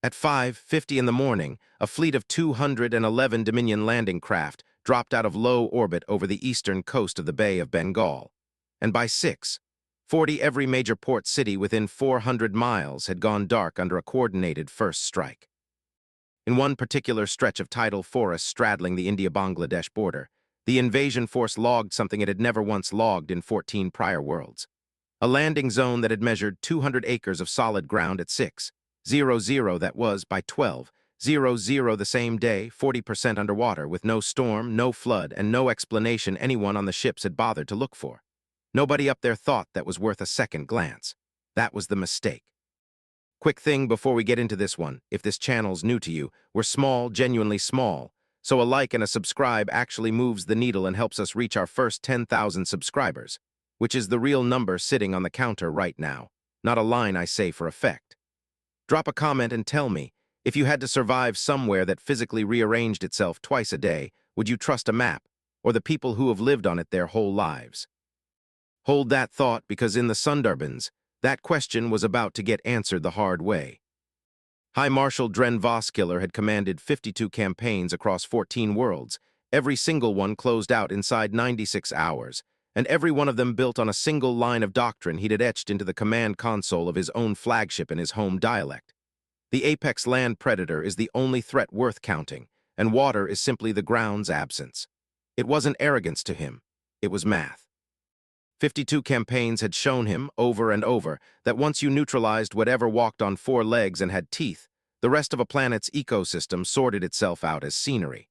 At 5:50 in the morning, a fleet of 211 Dominion landing craft dropped out of low orbit over the eastern coast of the Bay of Bengal. And by 6:40, every major port city within 400 miles had gone dark under a coordinated first strike. In one particular stretch of tidal forest straddling the India-Bangladesh border, the invasion force logged something it had never once logged in 14 prior worlds. A landing zone that had measured 200 acres of solid ground at 6:00 that was, by 12:00 the same day, 40% underwater, with no storm, no flood, and no explanation anyone on the ships had bothered to look for. Nobody up there thought that was worth a second glance. That was the mistake. Quick thing before we get into this one, if this channel's new to you, we're small, genuinely small, so a like and a subscribe actually moves the needle and helps us reach our first 10,000 subscribers, which is the real number sitting on the counter right now, not a line I say for effect. Drop a comment and tell me, if you had to survive somewhere that physically rearranged itself twice a day, would you trust a map, or the people who have lived on it their whole lives? Hold that thought, because in the Sundarbans, that question was about to get answered the hard way. High Marshal Dren Voskiller had commanded 52 campaigns across 14 worlds, every single one closed out inside 96 hours, and every one of them built on a single line of doctrine he'd etched into the command console of his own flagship in his home dialect. The apex land predator is the only threat worth counting, and water is simply the ground's absence. It wasn't arrogance to him, it was math. 52 campaigns had shown him, over and over, that once you neutralized whatever walked on four legs and had teeth, the rest of a planet's ecosystem sorted itself out as scenery.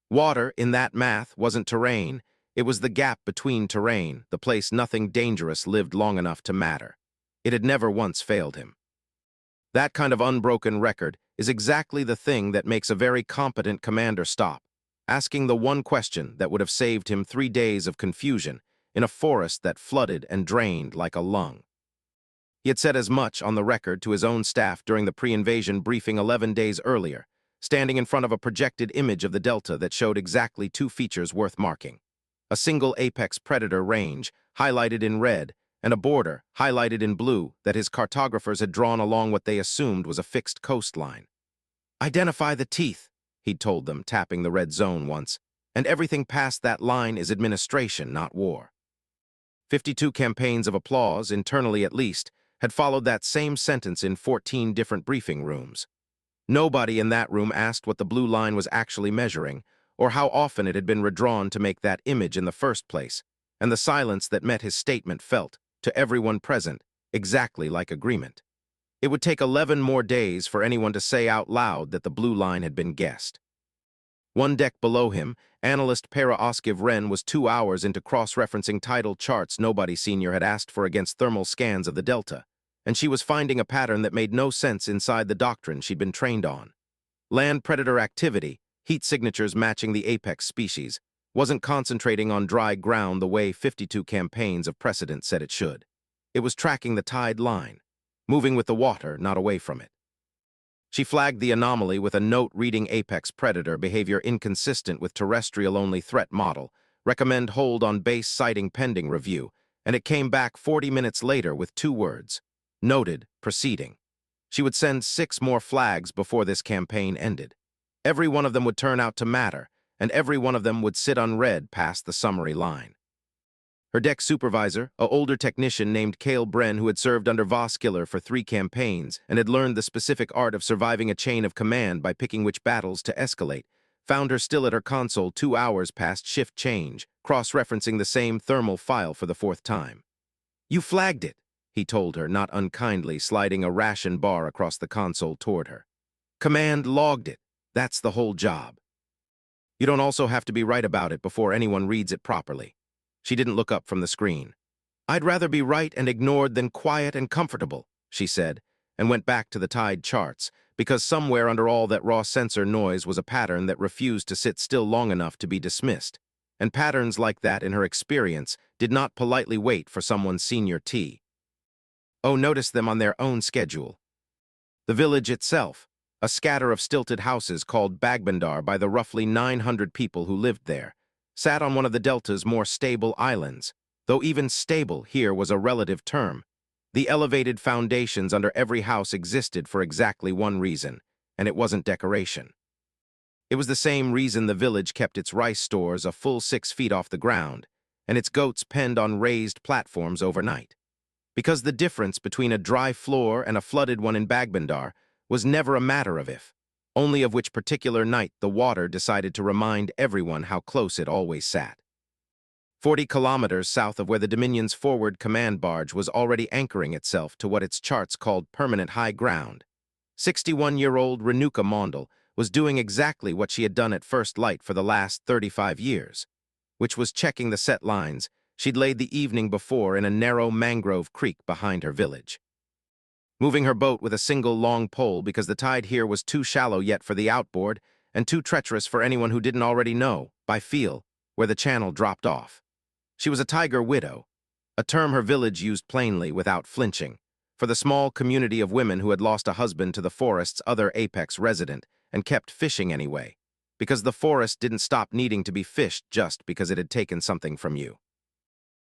Water, in that math, wasn't terrain. It was the gap between terrain, the place nothing dangerous lived long enough to matter. It had never once failed him. That kind of unbroken record is exactly the thing that makes a very competent commander stop, asking the one question that would have saved him 3 days of confusion in a forest that flooded and drained like a lung. He had said as much on the record to his own staff during the pre-invasion briefing 11 days earlier, standing in front of a projected image of the Delta that showed exactly 2 features worth marking: a single apex predator range, highlighted in red, and a border, highlighted in blue, that his cartographers had drawn along what they assumed was a fixed coastline. "Identify the teeth," he'd told them, tapping the red zone once, "and everything past that line is administration, not war." 52 campaigns of applause, internally at least, had followed that same sentence in 14 different briefing rooms. Nobody in that room asked what the blue line was actually measuring, or how often it had been redrawn to make that image in the first place, and the silence that met his statement felt, to everyone present, exactly like agreement. It would take 11 more days for anyone to say out loud that the blue line had been guessed. One deck below him, analyst Para Oskiv Wren was 2 hours into cross-referencing tidal charts nobody senior had asked for against thermal scans of the Delta, and she was finding a pattern that made no sense inside the doctrine she'd been trained on. Land predator activity, heat signatures matching the apex species, wasn't concentrating on dry ground the way 52 campaigns of precedent said it should. It was tracking the tide line, moving with the water, not away from it. She flagged the anomaly with a note reading apex predator behavior inconsistent with terrestrial-only threat model, recommend hold on base sighting pending review, and it came back 40 minutes later with 2 words: noted, proceeding. She would send 6 more flags before this campaign ended. Every one of them would turn out to matter, and every one of them would sit unread past the summary line. Her deck supervisor, an older technician named Cale Bren, who had served under Voskiller for 3 campaigns and had learned the specific art of surviving a chain of command by picking which battles to escalate, found her still at her console 2 hours past shift change, cross-referencing the same thermal file for the 4th time. "You flagged it," he told her, not unkindly, sliding a ration bar across the console toward her. "Command logged it. That's the whole job. You don't also have to be right about it before anyone reads it properly." She didn't look up from the screen. "I'd rather be right and ignored than quiet and comfortable," she said, and went back to the tide charts, because somewhere under all that raw sensor noise was a pattern that refused to sit still long enough to be dismissed, and patterns like that, in her experience, did not politely wait for someone's senior tea. Oh, notice them on their own schedule. The village itself, a scatter of stilted houses called Bagbandar by the roughly 900 people who lived there, sat on one of the Delta's more stable islands, though even stable here was a relative term. The elevated foundations under every house existed for exactly one reason: and it wasn't decoration. It was the same reason the village kept its rice stores a full 6 feet off the ground, and its goats penned on raised platforms overnight. Because the difference between a dry floor and a flooded one in Bagbandar was never a matter of if, only of which particular night the water decided to remind everyone how close it always sat. 40 kilometers south of where the Dominion's forward command barge was already anchoring itself to what its charts called permanent high ground, 61-year-old Renuka Mondal was doing exactly what she had done at first light for the last 35 years, which was checking the set lines she'd laid the evening before in a narrow mangrove creek behind her village. Moving her boat with a single long pole because the tide here was too shallow yet for the outboard and too treacherous for anyone who didn't already know, by feel, where the channel dropped off. She was a tiger widow, a term her village used plainly without flinching, for the small community of women who had lost a husband to the forest's other apex resident and kept fishing anyway, because the forest didn't stop needing to be fished just because it had taken something from you.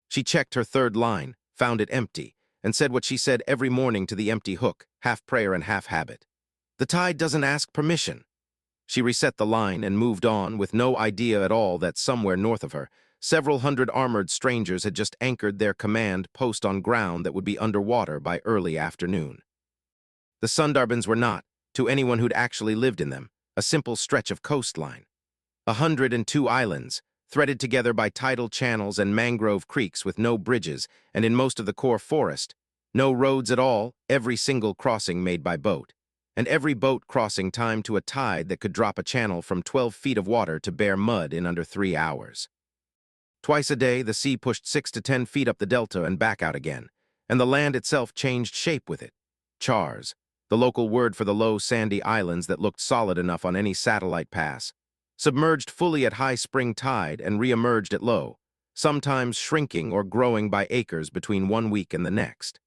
She checked her third line, found it empty, and said what she said every morning to the empty hook, half prayer and half habit. The tide doesn't ask permission. She reset the line and moved on with no idea at all that somewhere north of her, several hundred armored strangers had just anchored their command post on ground that would be underwater by early afternoon. The Sundarbans were not, to anyone who'd actually lived in them, a simple stretch of coastline. 102 islands, threaded together by tidal channels and mangrove creeks with no bridges, and in most of the core forest, no roads at all, every single crossing made by boat, and every boat crossing timed to a tide that could drop a channel from 12 feet of water to bare mud in under 3 hours. Twice a day, the sea pushed 6 to 10 feet up the delta and back out again, and the land itself changed shape with it. Chars, the local word for the low, sandy islands that looked solid enough on any satellite pass, submerged fully at high spring tide and re-emerged at low, sometimes shrinking or growing by acres between 1 week and the next.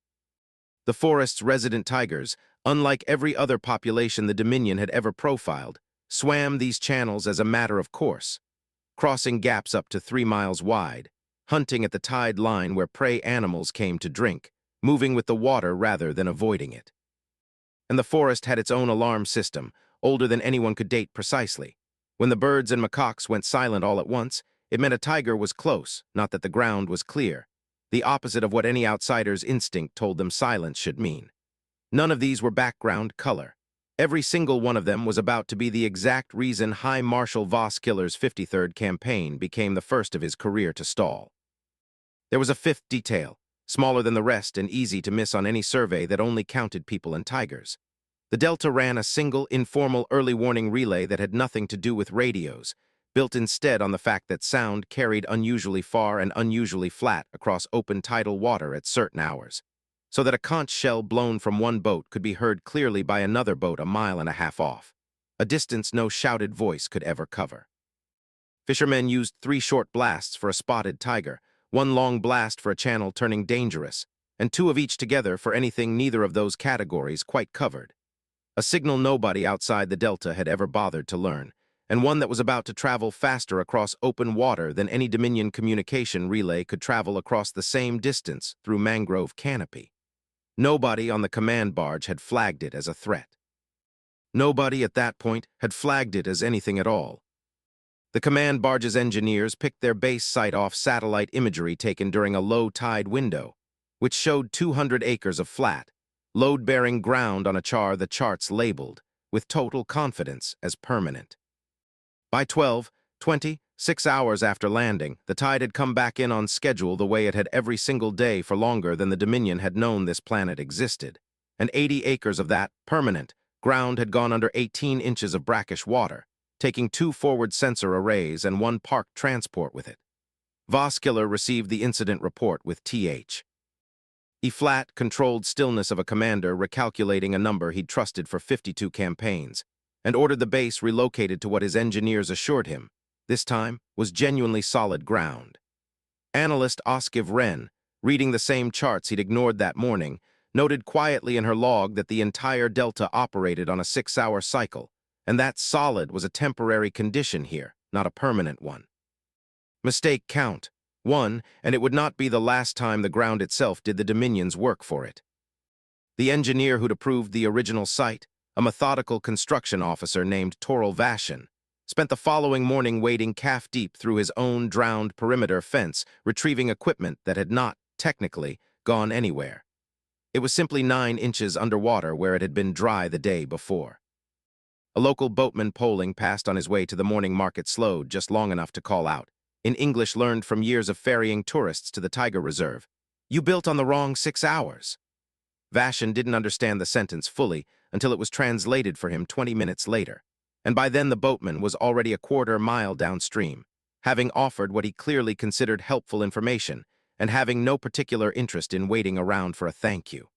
The forest's resident tigers, unlike every other population the Dominion had ever profiled, swam these channels as a matter of course, crossing gaps up to 3 miles wide, hunting at the tide line where prey animals came to drink, moving with the water rather than avoiding it. And the forest had its own alarm system, older than anyone could date precisely. When the birds and macaques went silent all at once, it meant a tiger was close, not that the ground was clear, the opposite of what any outsider's instinct told them silence should mean. None of these were background color. Every single one of them was about to be the exact reason High Marshal Voskiller's 53rd campaign became the first of his career to stall. There was a fifth detail, smaller than the rest and easy to miss on any survey that only counted people and tigers. The Delta ran a single, informal early warning relay that had nothing to do with radios, built instead on the fact that sound carried unusually far and unusually flat across open tidal water at certain hours, so that a conch shell blown from one boat could be heard clearly by another boat a mile and a half off, a distance no shouted voice could ever cover. Fishermen used 3 short blasts for a spotted tiger, 1 long blast for a channel turning dangerous, and 2 of each together for anything neither of those categories quite covered. A signal nobody outside the Delta had ever bothered to learn, and one that was about to travel faster across open water than any Dominion communication relay could travel across the same distance through mangrove canopy. Nobody on the command barge had flagged it as a threat. Nobody at that point had flagged it as anything at all. The command barge's engineers picked their base site off satellite imagery taken during a low tide window, which showed 200 acres of flat, load-bearing ground on a char the charts labeled, with total confidence, as permanent. By 6 hours after landing, the tide had come back in on schedule the way it had every single day for longer than the Dominion had known this planet existed, and 80 acres of that, permanent, ground had gone under 18 inches of brackish water, taking 2 forward sensor arrays and 1 parked transport with it. Voskiller received the incident report with Th. Flat, controlled stillness of a commander recalculating a number he'd trusted for 52 campaigns, and ordered the base relocated to what his engineers assured him, this time, was genuinely solid ground. Analyst Oskiv Wren, reading the same charts he'd ignored that morning, noted quietly in her log that the entire Delta operated on a 6-hour cycle, and that solid was a temporary condition here, not a permanent one. Mistake count. 1, and it would not be the last time the ground itself did the Dominion's work for it. The engineer who'd approved the original site, a methodical construction officer named Toril Vashin, spent the following morning wading calf-deep through his own drowned perimeter fence, retrieving equipment that had not, technically, gone anywhere. It was simply 9 inches underwater where it had been dry the day before. A local boatman poling past on his way to the morning market slowed just long enough to call out, in English learned from years of ferrying tourists to the tiger reserve, "You built on the wrong 6 hours." Vashin didn't understand the sentence fully until it was translated for him 20 minutes later, and by then the boatman was already a quarter-mile downstream, having offered what he clearly considered helpful information and having no particular interest in waiting around for a thank you.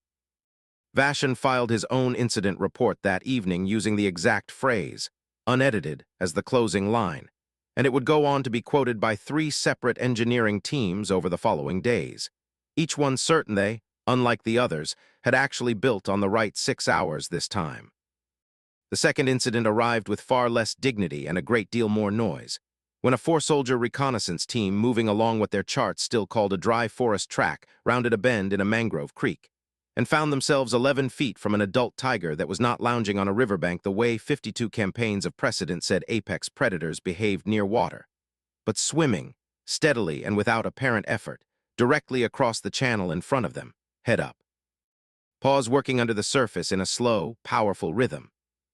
Vashin filed his own incident report that evening using the exact phrase, unedited, as the closing line, and it would go on to be quoted by 3 separate engineering teams over the following days, each one certain they, unlike the others, had actually built on the right 6 hours this time. The second incident arrived with far less dignity and a great deal more noise, when a 4-soldier reconnaissance team moving along what their charts still called a dry forest track rounded a bend in a mangrove creek, and found themselves 11 feet from an adult tiger that was not lounging on a riverbank the way 52 campaigns of precedent said apex predators behaved near water, but swimming, steadily and without apparent effort, directly across the channel in front of them, head up. Paws working under the surface in a slow, powerful rhythm.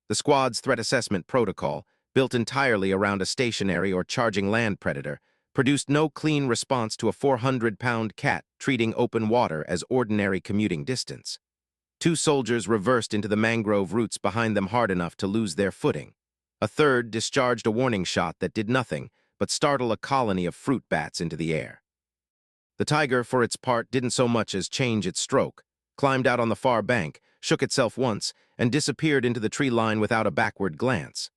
The squad's threat assessment protocol, built entirely around a stationary or charging land predator, produced no clean response to a 400-pound cat treating open water as ordinary commuting distance. 2 soldiers reversed into the mangrove roots behind them hard enough to lose their footing. A third discharged a warning shot that did nothing but startle a colony of fruit bats into the air. The tiger, for its part, didn't so much as change its stroke, climbed out on the far bank, shook itself once, and disappeared into the tree line without a backward glance.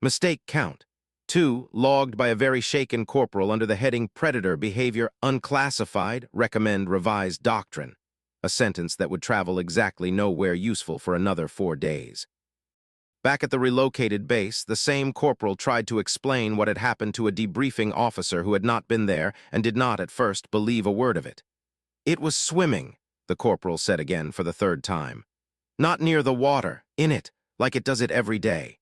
Mistake count. 2, logged by a very shaken corporal under the heading Predator Behavior Unclassified, Recommend Revised Doctrine, a sentence that would travel exactly nowhere useful for another 4 days. Back at the relocated base, the same corporal tried to explain what had happened to a debriefing officer who had not been there and did not at first believe a word of it. "It was swimming," the corporal said again for the 3rd time. "Not near the water, in it, like it does it every day."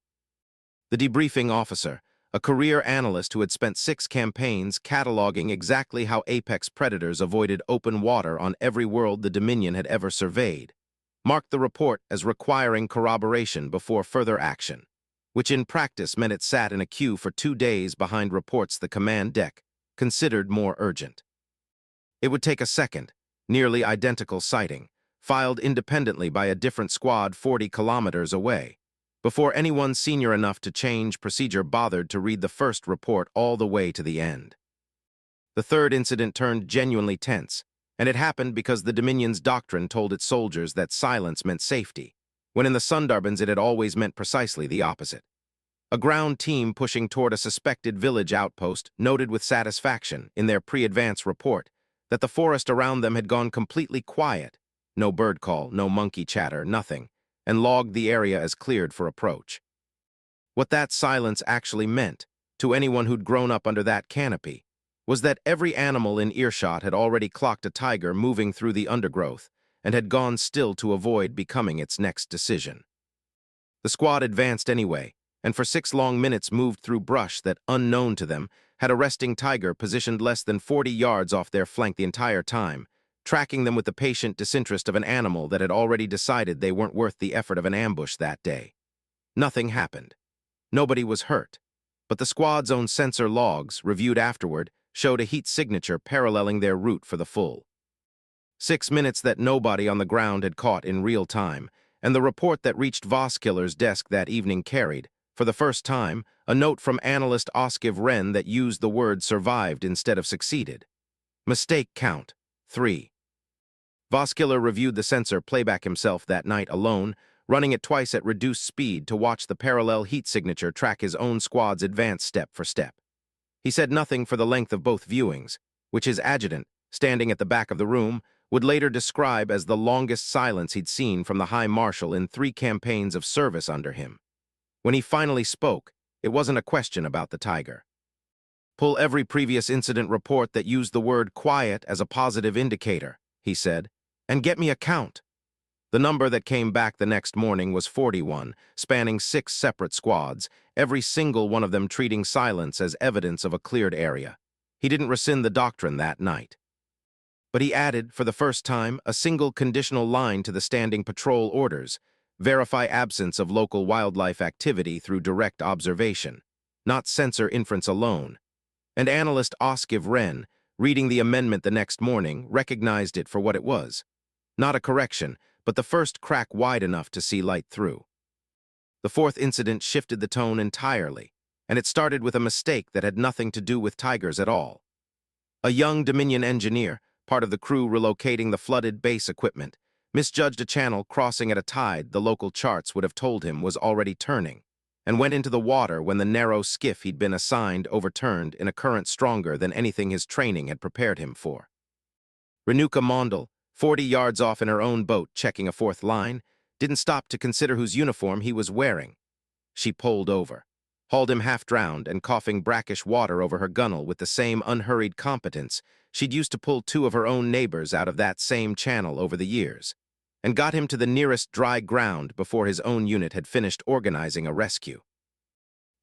The debriefing officer, a career analyst who had spent 6 campaigns cataloging exactly how apex predators avoided open water on every world the Dominion had ever surveyed, marked the report as requiring corroboration before further action, which in practice meant it sat in a queue for 2 days behind reports the command deck considered more urgent. It would take a second, nearly identical sighting, filed independently by a different squad 40 kilometers away, before anyone senior enough to change procedure bothered to read the first report all the way to the end. The 3rd incident turned genuinely tense, and it happened because the Dominion's doctrine told its soldiers that silence meant safety, when in the Sundarbans it had always meant precisely the opposite. A ground team pushing toward a suspected village outpost noted with satisfaction in their pre-advance report that the forest around them had gone completely quiet, no bird call, no monkey chatter, nothing, and logged the area as cleared for approach. What that silence actually meant, to anyone who'd grown up under that canopy, was that every animal in earshot had already clocked a tiger moving through the undergrowth and had gone still to avoid becoming its next decision. The squad advanced anyway, and for 6 long minutes moved through brush that, unknown to them, had a resting tiger positioned less than 40 yards off their flank the entire time, tracking them with the patient disinterest of an animal that had already decided they weren't worth the effort of an ambush that day. Nothing happened. Nobody was hurt, but the squad's own sensor logs, reviewed afterward, showed a heat signature paralleling their route for the full 6 minutes that nobody on the ground had caught in real time, and the report that reached Voskiller's desk that evening carried, for the first time, a note from analyst Oskiv Wren that used the word survived instead of succeeded. Mistake count, 3. Voskiller reviewed the sensor playback himself that night alone, running it twice at reduced speed to watch the parallel heat signature track his own squad's advance step for step. He said nothing for the length of both viewings, which his adjutant, standing at the back of the room, would later describe as the longest silence he'd seen from the High Marshal in 3 campaigns of service under him. When he finally spoke, it wasn't a question about the tiger. "Pull every previous incident report that used the word quiet as a positive indicator," he said, "and get me a count." The number that came back the next morning was 41, spanning 6 separate squads, every single one of them treating silence as evidence of a cleared area. He didn't rescind the doctrine that night. But he added, for the first time, a single conditional line to the standing patrol orders: verify absence of local wildlife activity through direct observation, not censor inference alone. And analyst Hfy Sci, reading the amendment the next morning, recognized it for what it was. Not a correction, but the first crack wide enough to see light through. The fourth incident shifted the tone entirely, and it started with a mistake that had nothing to do with tigers at all. A young Dominion engineer, part of the crew relocating the flooded base equipment, misjudged a channel crossing at a tide the local charts would have told him was already turning, and went into the water when the narrow skiff he'd been assigned overturned in a current stronger than anything his training had prepared him for. Renuka Mondal, 40 yards off in her own boat checking a fourth line, didn't stop to consider whose uniform he was wearing. She pulled over, hauled him half-drowned and coughing brackish water over her gunwale with the same unhurried competence she'd used to pull 2 of her own neighbors out of that same channel over the years, and got him to the nearest dry ground before his own unit had finished organizing a rescue.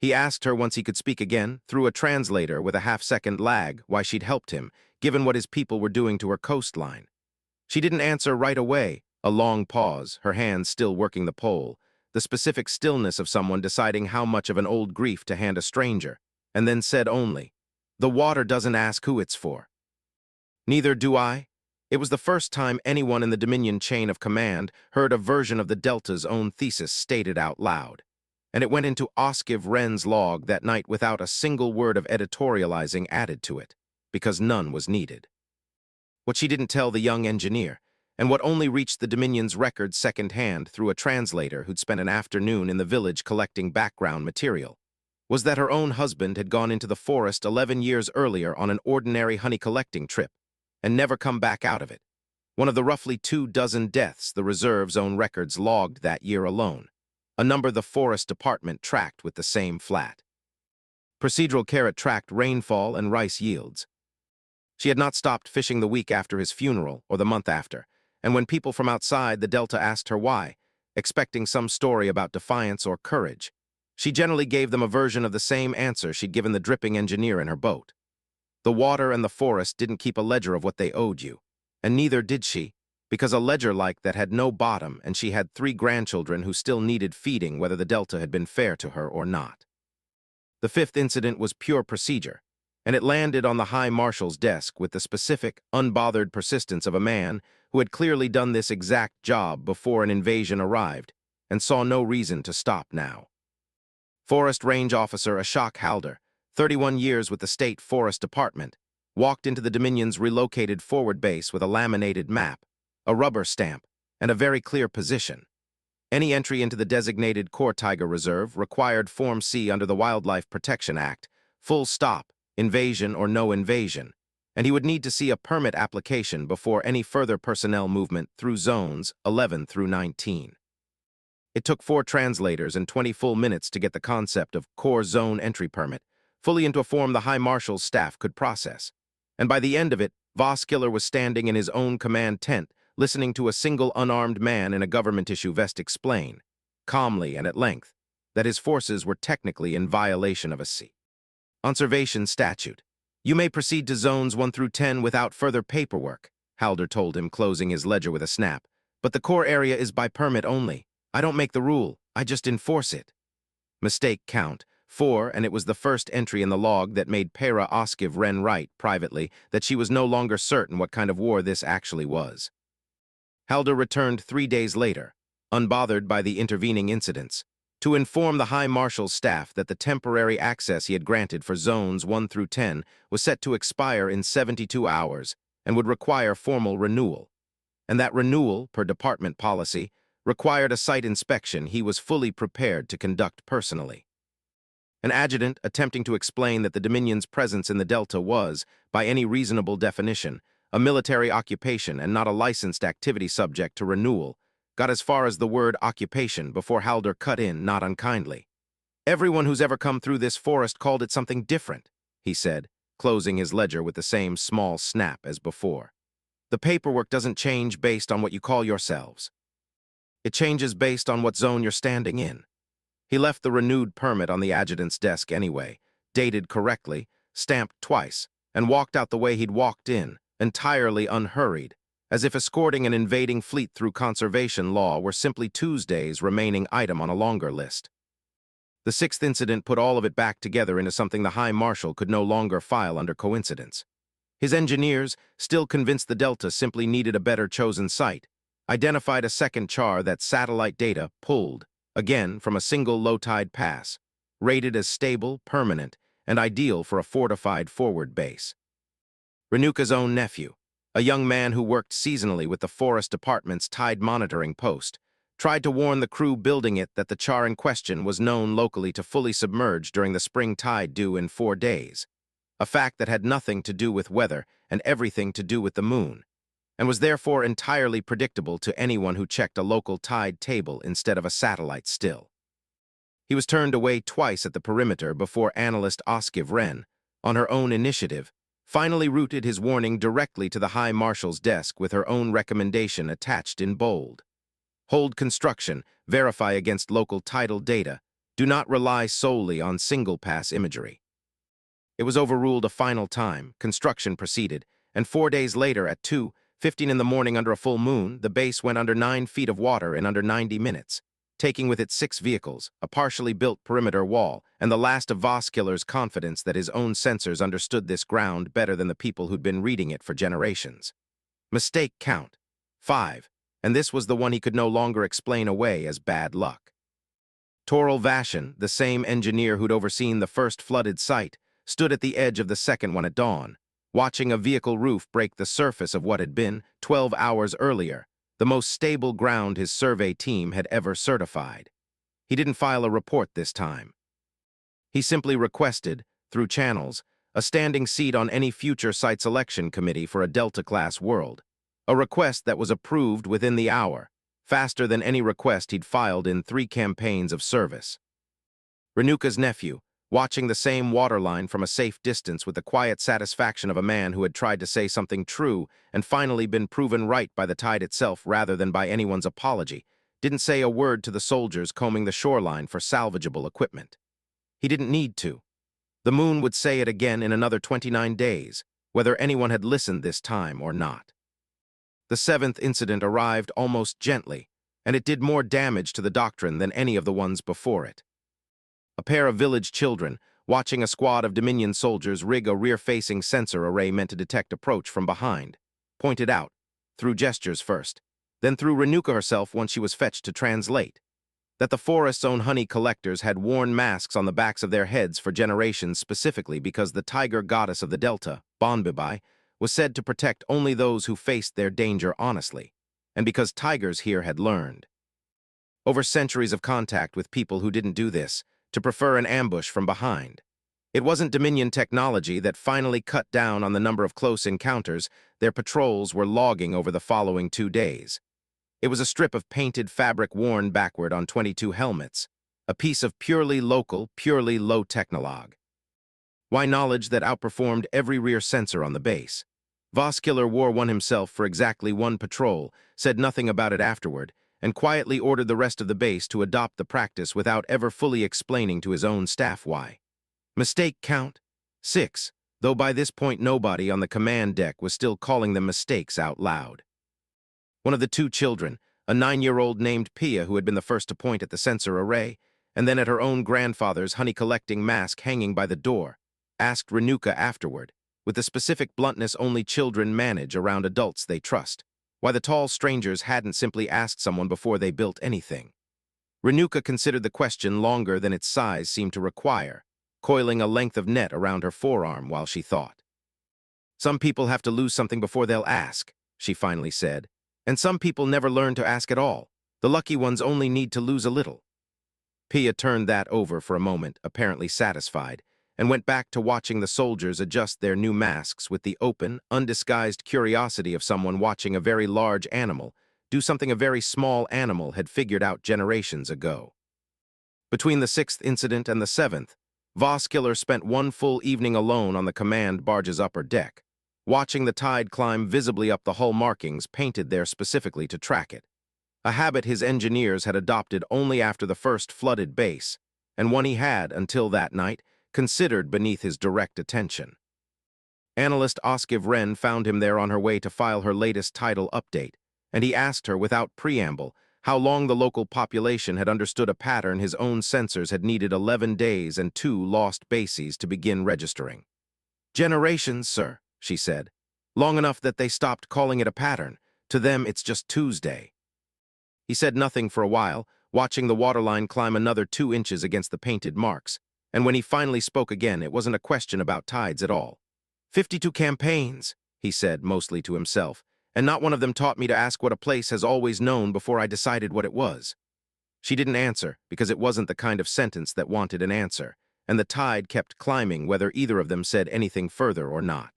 He asked her once he could speak again, through a translator with a half-second lag, why she'd helped him, given what his people were doing to her coastline. She didn't answer right away, a long pause, her hands still working the pole, the specific stillness of someone deciding how much of an old grief to hand a stranger, and then said only, "The water doesn't ask who it's for." "Neither do I." It was the first time anyone in the Dominion chain of command heard a version of the Delta's own thesis stated out loud, and it went into Hfy Sci's log that night without a single word of editorializing added to it, because none was needed. What she didn't tell the young engineer, and what only reached the Dominion's records second-hand through a translator who'd spent an afternoon in the village collecting background material, was that her own husband had gone into the forest 11 years earlier on an ordinary honey-collecting trip, and never come back out of it, one of the roughly 24 deaths the Reserve's own records logged that year alone, a number the Forest Department tracked with the same flat. Procedural carrot tracked rainfall and rice yields. She had not stopped fishing the week after his funeral or the month after, and when people from outside the Delta asked her why, expecting some story about defiance or courage, she generally gave them a version of the same answer she'd given the dripping engineer in her boat. The water and the forest didn't keep a ledger of what they owed you, and neither did she, because a ledger like that had no bottom, and she had 3 grandchildren who still needed feeding whether the Delta had been fair to her or not. The 5th incident was pure procedure, and it landed on the High Marshal's desk with the specific, unbothered persistence of a man who had clearly done this exact job before an invasion arrived and saw no reason to stop now. Forest Range Officer Ashok Halder, 31 years with the State Forest Department, walked into the Dominion's relocated forward base with a laminated map, a rubber stamp, and a very clear position. Any entry into the designated core tiger reserve required Form C under the Wildlife Protection Act, full stop, invasion or no invasion, and he would need to see a permit application before any further personnel movement through zones 11 through 19. It took 4 translators and 20 full minutes to get the concept of core zone entry permit fully into a form the High Marshal's staff could process, and by the end of it, Voskiller was standing in his own command tent, listening to a single unarmed man in a government-issue vest explain, calmly and at length, that his forces were technically in violation of a conservation statute. "You may proceed to zones 1 through 10 without further paperwork," Halder told him, closing his ledger with a snap. "But the core area is by permit only. I don't make the rule, I just enforce it." Mistake count 4, and it was the first entry in the log that made Para Hfy Sci write, privately, that she was no longer certain what kind of war this actually was. Halder returned 3 days later, unbothered by the intervening incidents, to inform the High Marshal's staff that the temporary access he had granted for zones 1 through 10 was set to expire in 72 hours and would require formal renewal, and that renewal, per department policy, required a site inspection he was fully prepared to conduct personally. An adjutant attempting to explain that the Dominion's presence in the Delta was, by any reasonable definition, a military occupation and not a licensed activity subject to renewal, got as far as the word occupation before Halder cut in not unkindly. "Everyone who's ever come through this forest called it something different," he said, closing his ledger with the same small snap as before. "The paperwork doesn't change based on what you call yourselves." It changes based on what zone you're standing in. He left the renewed permit on the adjutant's desk anyway, dated correctly, stamped twice, and walked out the way he'd walked in, entirely unhurried, as if escorting an invading fleet through conservation law were simply Tuesday's remaining item on a longer list. The sixth incident put all of it back together into something the High Marshal could no longer file under coincidence. His engineers, still convinced the Delta simply needed a better chosen site, identified a second char that satellite data pulled, again from a single low-tide pass, rated as stable, permanent, and ideal for a fortified forward base. Renuka's own nephew, a young man who worked seasonally with the Forest Department's tide monitoring post, tried to warn the crew building it that the char in question was known locally to fully submerge during the spring tide due in 4 days, a fact that had nothing to do with weather and everything to do with the moon, and was therefore entirely predictable to anyone who checked a local tide table instead of a satellite still. He was turned away twice at the perimeter before analyst Oskiv Wren, on her own initiative, finally routed his warning directly to the High Marshal's desk with her own recommendation attached in bold. Hold construction, verify against local tidal data, do not rely solely on single-pass imagery. It was overruled a final time, construction proceeded, and 4 days later at 2:15 in the morning under a full moon, the base went under 9 feet of water in under 90 minutes, taking with it 6 vehicles, a partially built perimeter wall, and the last of Voskiller's confidence that his own sensors understood this ground better than the people who'd been reading it for generations. Mistake count 5, and this was the one he could no longer explain away as bad luck. Toril Vashin, the same engineer who'd overseen the first flooded site, stood at the edge of the second one at dawn, watching a vehicle roof break the surface of what had been, 12 hours earlier, the most stable ground his survey team had ever certified. He didn't file a report this time. He simply requested, through channels, a standing seat on any future site selection committee for a Delta-class world, a request that was approved within the hour, faster than any request he'd filed in 3 campaigns of service. Renuka's nephew, watching the same waterline from a safe distance with the quiet satisfaction of a man who had tried to say something true and finally been proven right by the tide itself rather than by anyone's apology, didn't say a word to the soldiers combing the shoreline for salvageable equipment. He didn't need to. The moon would say it again in another 29 days, whether anyone had listened this time or not. The 7th incident arrived almost gently, and it did more damage to the doctrine than any of the ones before it. A pair of village children, watching a squad of Dominion soldiers rig a rear-facing sensor array meant to detect approach from behind, pointed out, through gestures first, then through Renuka herself once she was fetched to translate, that the forest's own honey collectors had worn masks on the backs of their heads for generations specifically because the tiger goddess of the Delta, Bonbibai, was said to protect only those who faced their danger honestly, and because tigers here had learned, over centuries of contact with people who didn't do this, to prefer an ambush from behind. It wasn't Dominion technology that finally cut down on the number of close encounters their patrols were logging over the following 2 days. It was a strip of painted fabric worn backward on 22 helmets, a piece of purely local, purely low technolog. Why knowledge that outperformed every rear sensor on the base? Voskiller wore one himself for exactly 1 patrol, said nothing about it afterward, and quietly ordered the rest of the base to adopt the practice without ever fully explaining to his own staff why. Mistake count 6, though by this point nobody on the command deck was still calling them mistakes out loud. One of the 2 children, a 9-year-old named Pia who had been the first to point at the sensor array, and then at her own grandfather's honey-collecting mask hanging by the door, asked Renuka afterward, with the specific bluntness only children manage around adults they trust, why the tall strangers hadn't simply asked someone before they built anything. Renuka considered the question longer than its size seemed to require, coiling a length of net around her forearm while she thought. Some people have to lose something before they'll ask, she finally said, and some people never learn to ask at all. The lucky ones only need to lose a little. Pia turned that over for a moment, apparently satisfied, and went back to watching the soldiers adjust their new masks with the open, undisguised curiosity of someone watching a very large animal do something a very small animal had figured out generations ago. Between the 6th incident and the 7th, Voskiller spent 1 full evening alone on the command barge's upper deck, watching the tide climb visibly up the hull markings painted there specifically to track it. a habit his engineers had adopted only after the first flooded base, and one he had, until that night, considered beneath his direct attention. Analyst Oskiv Wren found him there on her way to file her latest title update, and he asked her without preamble how long the local population had understood a pattern his own sensors had needed 11 days and 2 lost bases to begin registering. "Generations, sir," she said. "Long enough that they stopped calling it a pattern. To them, it's just Tuesday." He said nothing for a while, watching the waterline climb another 2 inches against the painted marks, and when he finally spoke again, it wasn't a question about tides at all. 52 campaigns, he said, mostly to himself, and not one of them taught me to ask what a place has always known before I decided what it was. She didn't answer, because it wasn't the kind of sentence that wanted an answer, and the tide kept climbing whether either of them said anything further or not.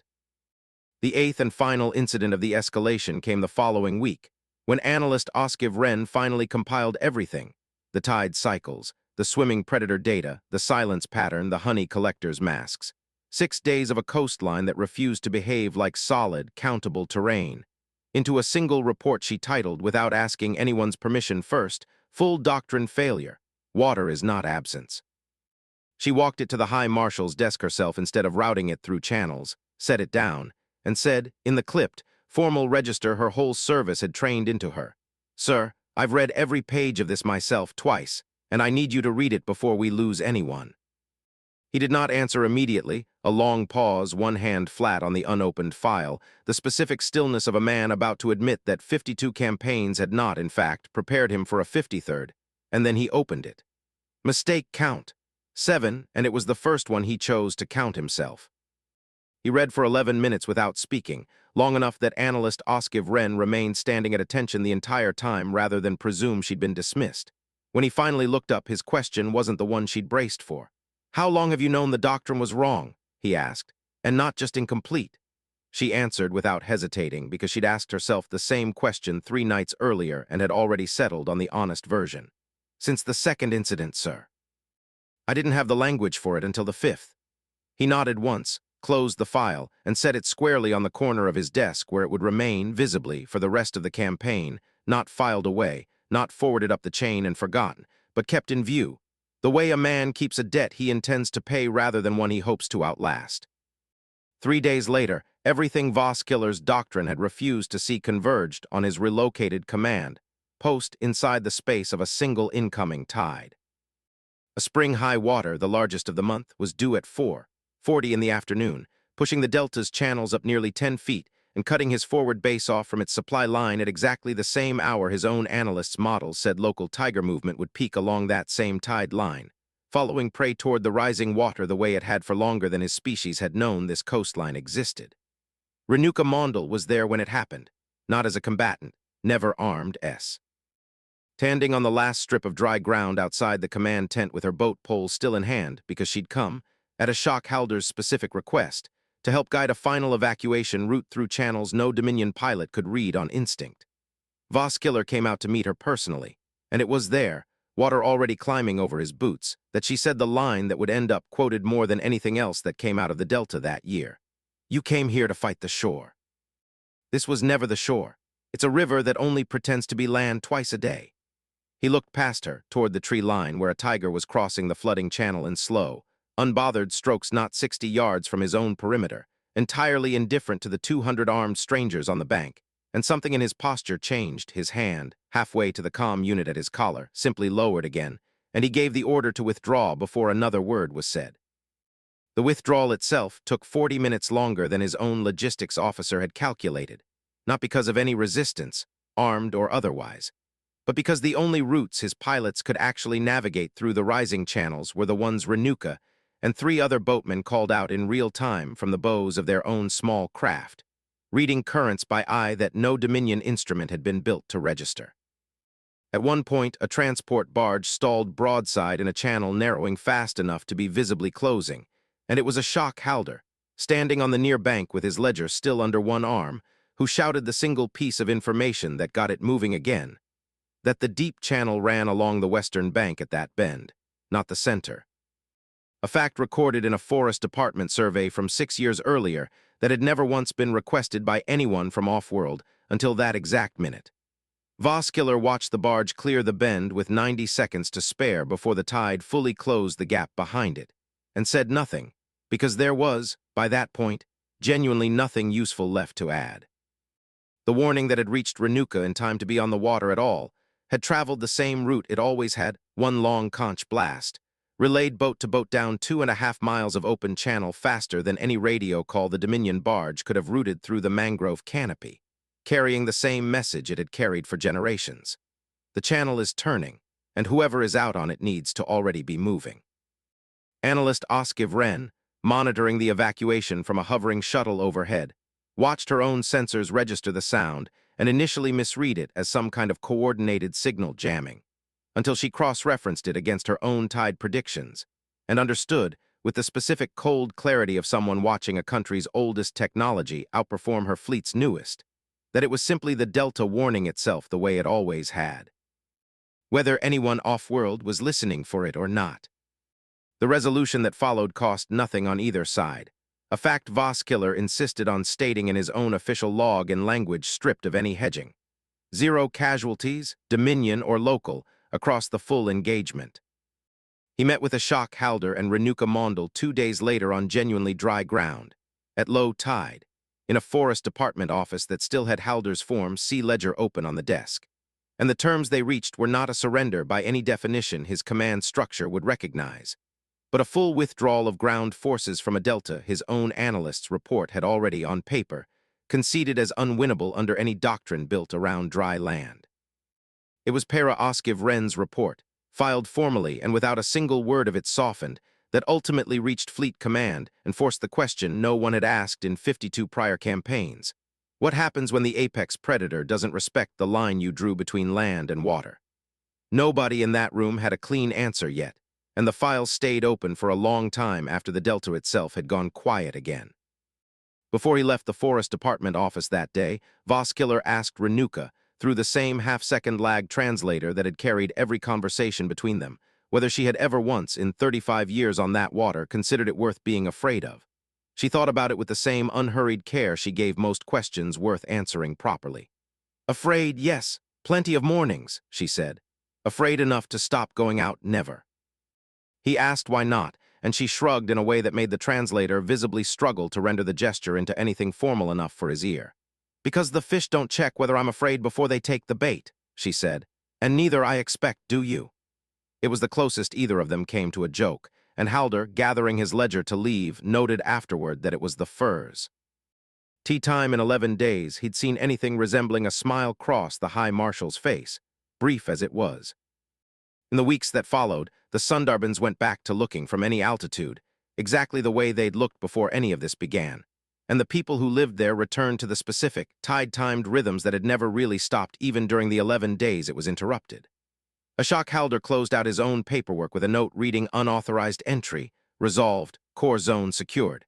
The 8th and final incident of the escalation came the following week, when analyst Oskiv Wren finally compiled everything: the tide cycles, the swimming predator data, the silence pattern, the honey collector's masks. 6 days of a coastline that refused to behave like solid, countable terrain. Into a single report she titled, without asking anyone's permission first, "Full Doctrine Failure. Water is not absence." She walked it to the High Marshal's desk herself instead of routing it through channels, set it down, and said, in the clipped, formal register her whole service had trained into her, "Sir, I've read every page of this myself twice, and I need you to read it before we lose anyone." He did not answer immediately, a long pause, one hand flat on the unopened file, the specific stillness of a man about to admit that 52 campaigns had not, in fact, prepared him for a 53rd, and then he opened it. Mistake count. 7, and it was the first one he chose to count himself. He read for 11 minutes without speaking, long enough that analyst Oskiv Wren remained standing at attention the entire time rather than presume she'd been dismissed. When he finally looked up, his question wasn't the one she'd braced for. "How long have you known the doctrine was wrong?" he asked, "and not just incomplete?" She answered without hesitating, because she'd asked herself the same question 3 nights earlier and had already settled on the honest version. "Since the 2nd incident, sir." "I didn't have the language for it until the 5th. He nodded once, closed the file, and set it squarely on the corner of his desk where it would remain, visibly, for the rest of the campaign, not filed away, not forwarded up the chain and forgotten, but kept in view, the way a man keeps a debt he intends to pay rather than one he hopes to outlast. 3 days later, everything Voskiller's doctrine had refused to see converged on his relocated command post inside the space of a single incoming tide. A spring high water, the largest of the month, was due at 4:40 in the afternoon, pushing the delta's channels up nearly 10 feet and cutting his forward base off from its supply line at exactly the same hour his own analyst's models said local tiger movement would peak along that same tide line, following prey toward the rising water the way it had for longer than his species had known this coastline existed. Renuka Mondal was there when it happened, not as a combatant, never armed S. Standing on the last strip of dry ground outside the command tent with her boat pole still in hand because she'd come, at a shock Halder's specific request, to help guide a final evacuation route through channels no Dominion pilot could read on instinct. Voskiller came out to meet her personally, and it was there, water already climbing over his boots, that she said the line that would end up quoted more than anything else that came out of the Delta that year. "You came here to fight the shore." This was never the shore. It's a river that only pretends to be land twice a day. He looked past her, toward the tree line where a tiger was crossing the flooding channel in slow, unbothered strokes not 60 yards from his own perimeter, entirely indifferent to the 200 armed strangers on the bank, and something in his posture changed. His hand, halfway to the comm unit at his collar, simply lowered again, and he gave the order to withdraw before another word was said. The withdrawal itself took 40 minutes longer than his own logistics officer had calculated, not because of any resistance, armed or otherwise, but because the only routes his pilots could actually navigate through the rising channels were the ones Renuka and 3 other boatmen called out in real time from the bows of their own small craft, reading currents by eye that no Dominion instrument had been built to register. At one point, a transport barge stalled broadside in a channel narrowing fast enough to be visibly closing, and it was a shock Halder, standing on the near bank with his ledger still under one arm, who shouted the single piece of information that got it moving again, that the deep channel ran along the western bank at that bend, not the center. A fact recorded in a Forest Department survey from 6 years earlier that had never once been requested by anyone from off-world until that exact minute. Voskiller watched the barge clear the bend with 90 seconds to spare before the tide fully closed the gap behind it, and said nothing, because there was, by that point, genuinely nothing useful left to add. The warning that had reached Renuka in time to be on the water at all had traveled the same route it always had, one long conch blast, relayed boat to boat down 2.5 miles of open channel faster than any radio call the Dominion barge could have routed through the mangrove canopy, carrying the same message it had carried for generations. The channel is turning, and whoever is out on it needs to already be moving. Analyst Hfy Sci, monitoring the evacuation from a hovering shuttle overhead, watched her own sensors register the sound and initially misread it as some kind of coordinated signal jamming, until she cross-referenced it against her own tide predictions and understood, with the specific cold clarity of someone watching a country's oldest technology outperform her fleet's newest, that it was simply the Delta warning itself the way it always had. Whether anyone off-world was listening for it or not. The resolution that followed cost nothing on either side, a fact Voskiller insisted on stating in his own official log in language stripped of any hedging. 0 casualties, Dominion or local, across the full engagement. He met with Ashok Halder and Renuka Mondal 2 days later on genuinely dry ground, at low tide, in a forest department office that still had Halder's form C ledger open on the desk. And the terms they reached were not a surrender by any definition his command structure would recognize, but a full withdrawal of ground forces from a delta his own analyst's report had already, on paper, conceded as unwinnable under any doctrine built around dry land. It was Para Hfy Sci's report, filed formally and without a single word of it softened, that ultimately reached Fleet Command and forced the question no one had asked in 52 prior campaigns. What happens when the apex predator doesn't respect the line you drew between land and water? Nobody in that room had a clean answer yet, and the files stayed open for a long time after the Delta itself had gone quiet again. Before he left the Forest Department office that day, Voskiller asked Renuka, through the same half-second lag translator that had carried every conversation between them, whether she had ever once, in 35 years on that water, considered it worth being afraid of. She thought about it with the same unhurried care she gave most questions worth answering properly. Afraid, yes, plenty of mornings, she said. Afraid enough to stop going out, never. He asked why not, and she shrugged in a way that made the translator visibly struggle to render the gesture into anything formal enough for his ear. Because the fish don't check whether I'm afraid before they take the bait, she said, and neither I expect do you. It was the closest either of them came to a joke, and Halder, gathering his ledger to leave, noted afterward that it was the furs. Tea time in 11 days, he'd seen anything resembling a smile cross the High Marshal's face, brief as it was. In the weeks that followed, the Sundarbans went back to looking from any altitude, exactly the way they'd looked before any of this began, and the people who lived there returned to the specific, tide-timed rhythms that had never really stopped even during the 11 days it was interrupted. Ashok Halder closed out his own paperwork with a note reading unauthorized entry, resolved, core zone secured,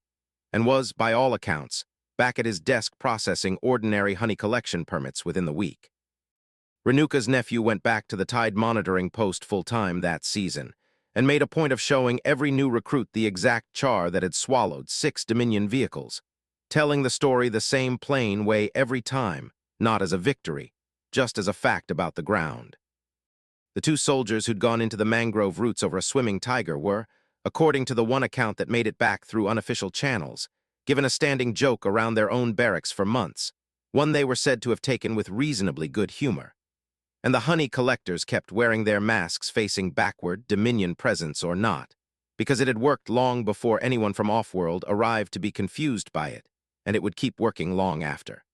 and was, by all accounts, back at his desk processing ordinary honey collection permits within the week. Renuka's nephew went back to the tide monitoring post full-time that season and made a point of showing every new recruit the exact char that had swallowed 6 Dominion vehicles, telling the story the same plain way every time, not as a victory, just as a fact about the ground. The 2 soldiers who'd gone into the mangrove roots over a swimming tiger were, according to the one account that made it back through unofficial channels, given a standing joke around their own barracks for months, one they were said to have taken with reasonably good humor. And the honey collectors kept wearing their masks facing backward, Dominion presence or not, because it had worked long before anyone from off-world arrived to be confused by it, and it would keep working long after.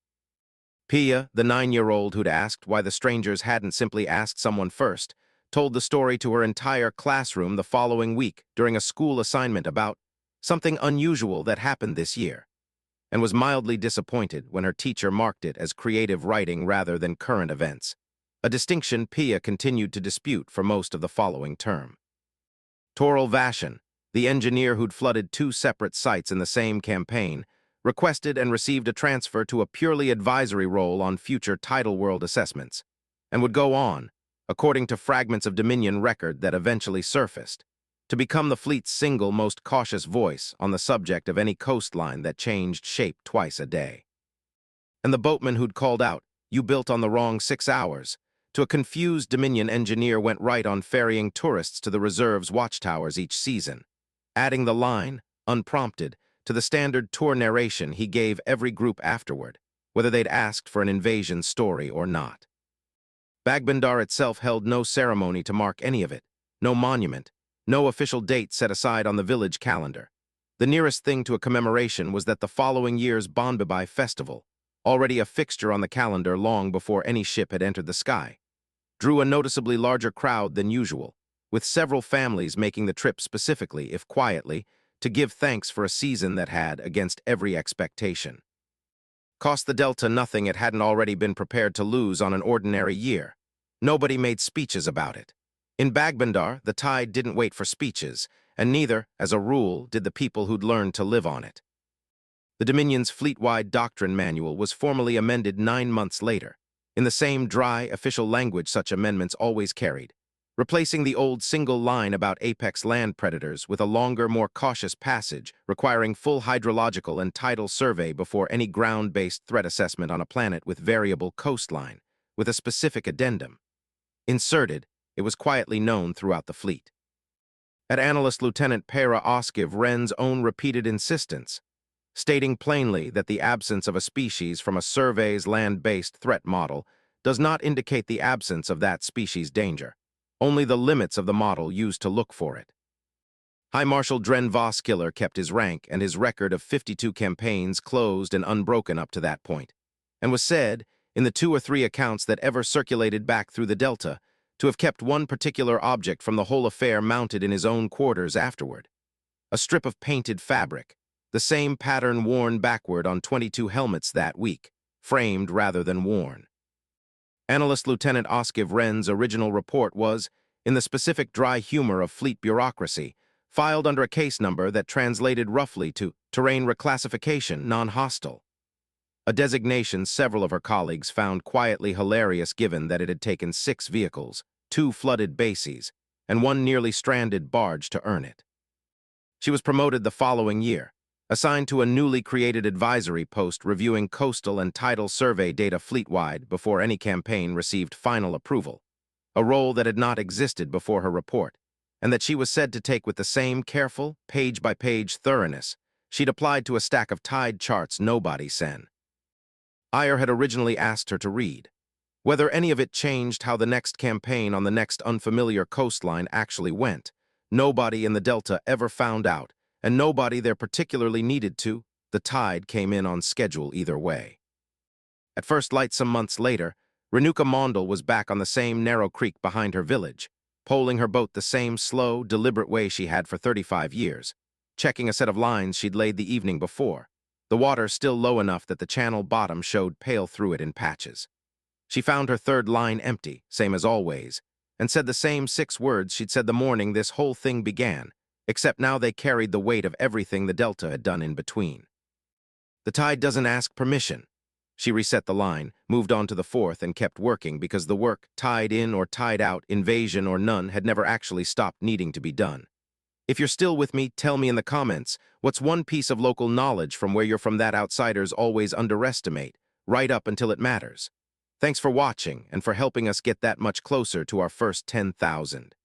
Pia, the 9-year-old who'd asked why the strangers hadn't simply asked someone first, told the story to her entire classroom the following week during a school assignment about something unusual that happened this year, and was mildly disappointed when her teacher marked it as creative writing rather than current events, a distinction Pia continued to dispute for most of the following term. Toril Vashan, the engineer who'd flooded 2 separate sites in the same campaign, requested and received a transfer to a purely advisory role on future tidal world assessments, and would go on, according to fragments of Dominion record that eventually surfaced, to become the fleet's single most cautious voice on the subject of any coastline that changed shape twice a day. And the boatman who'd called out, "You built on the wrong 6 hours." To a confused Dominion engineer went right on ferrying tourists to the reserve's watchtowers each season. Adding the line, unprompted, to the standard tour narration he gave every group afterward, whether they'd asked for an invasion story or not. Bagbandar itself held no ceremony to mark any of it, no monument, no official date set aside on the village calendar. The nearest thing to a commemoration was that the following year's Bonbibai festival, already a fixture on the calendar long before any ship had entered the sky, drew a noticeably larger crowd than usual, with several families making the trip specifically, if quietly, to give thanks for a season that had, against every expectation, cost the Delta nothing it hadn't already been prepared to lose on an ordinary year. Nobody made speeches about it. In Bagbandar, the tide didn't wait for speeches, and neither, as a rule, did the people who'd learned to live on it. The Dominion's fleet-wide doctrine manual was formally amended 9 months later, in the same dry, official language such amendments always carried, replacing the old single line about apex land predators with a longer, more cautious passage requiring full hydrological and tidal survey before any ground-based threat assessment on a planet with variable coastline, with a specific addendum. Inserted, it was quietly known throughout the fleet. At Analyst Lieutenant Para Oskiv Wren's own repeated insistence, stating plainly that the absence of a species from a survey's land-based threat model does not indicate the absence of that species' danger, only the limits of the model used to look for it. High Marshal Dren Voskiller kept his rank and his record of 52 campaigns closed and unbroken up to that point, and was said, in the 2 or 3 accounts that ever circulated back through the Delta, to have kept one particular object from the whole affair mounted in his own quarters afterward. A strip of painted fabric, the same pattern worn backward on 22 helmets that week, framed rather than worn. Analyst Lieutenant Oskiv Wren's original report was, in the specific dry humor of fleet bureaucracy, filed under a case number that translated roughly to terrain reclassification non-hostile, a designation several of her colleagues found quietly hilarious given that it had taken 6 vehicles, 2 flooded bases, and 1 nearly stranded barge to earn it. She was promoted the following year, assigned to a newly created advisory post reviewing coastal and tidal survey data fleet-wide before any campaign received final approval, a role that had not existed before her report, and that she was said to take with the same careful, page-by-page thoroughness she'd applied to a stack of tide charts nobody sent. Ayer had originally asked her to read. Whether any of it changed how the next campaign on the next unfamiliar coastline actually went, nobody in the Delta ever found out, and nobody there particularly needed to. The tide came in on schedule either way. At first light some months later, Renuka Mondal was back on the same narrow creek behind her village, poling her boat the same slow, deliberate way she had for 35 years, checking a set of lines she'd laid the evening before, the water still low enough that the channel bottom showed pale through it in patches. She found her 3rd line empty, same as always, and said the same 6 words she'd said the morning this whole thing began, except now they carried the weight of everything the Delta had done in between. The tide doesn't ask permission. She reset the line, moved on to the 4th, and kept working because the work, tide in or tide out, invasion or none, had never actually stopped needing to be done. If you're still with me, tell me in the comments, what's one piece of local knowledge from where you're from that outsiders always underestimate, right up until it matters? Thanks for watching and for helping us get that much closer to our first 10,000.